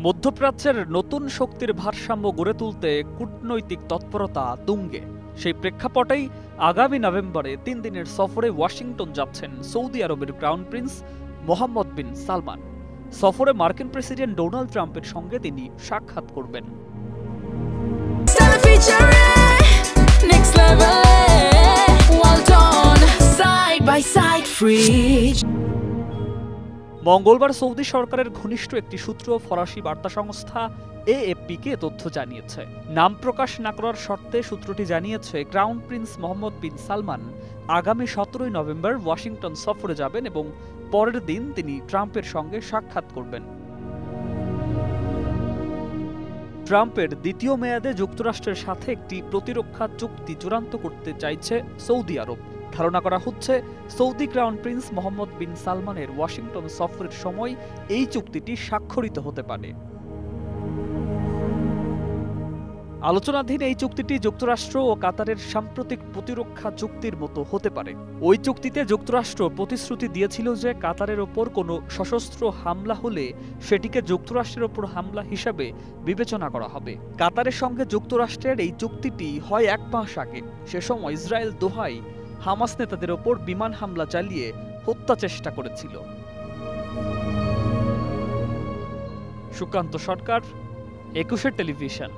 মধ্যপ্রাচ্যের নতুন শক্তির ভারসাম্য গড়ে তুলতে কূটনৈতিক তৎপরতা তুঙ্গে। সেই প্রেক্ষাপটেই আগামী নভেম্বরে 3 দিনের সফরে ওয়াশিংটন যাচ্ছেন সৌদি আরবের ক্রাউন প্রিন্স মোহাম্মদ বিন সালমান। সফরে মার্কিন প্রেসিডেন্ট ডোনাল্ড ট্রাম্পের সঙ্গে তিনি সাক্ষাৎ করবেন। মঙ্গলবার সৌদি সরকারের ঘনিষ্ঠ একটি সূত্র ফরাসি বার্তা সংস্থা এএফপিকে তথ্য জানিয়েছে। নাম প্রকাশ না করার শর্তে সূত্রটি জানিয়েছে, ক্রাউন প্রিন্স মোহাম্মদ বিন সালমান আগামী 17 নভেম্বর ওয়াশিংটন সফরে যাবেন এবং পরের দিন তিনি ট্রাম্পের সঙ্গে সাক্ষাৎ করবেন। ট্রাম্পের দ্বিতীয় মেয়াদে যুক্তরাষ্ট্রের সাথে একটি প্রতিরক্ষা চুক্তি চূড়ান্ত করতে চাইছে সৌদি আরব। ধারণা করা হচ্ছে, সৌদি ক্রাউন প্রিন্স মোহাম্মদ বিন সালমানের ওয়াশিংটন সফরের সময় এই চুক্তিটি স্বাক্ষরিত হতে পারে। আলোচনাধীন এই চুক্তিটি যুক্তরাষ্ট্র ও কাতারের সাম্প্রতিক প্রতিরক্ষা চুক্তির মতো হতে পারে। ওই চুক্তিতে যুক্তরাষ্ট্র প্রতিশ্রুতি দিয়েছিল যে কাতারের ওপর কোনো সশস্ত্র হামলা হলে সেটিকে যুক্তরাষ্ট্রের ওপর হামলা হিসাবে বিবেচনা করা হবে। কাতারের সঙ্গে যুক্তরাষ্ট্রের এই চুক্তিটি হয় 1 মাস আগে। সে সময় ইসরায়েল দোহায় হামাস নেতাদের ওপর বিমান হামলা চালিয়ে হত্যা চেষ্টা করেছিল। সুকান্ত সরকার, 21 টেলিভিশন।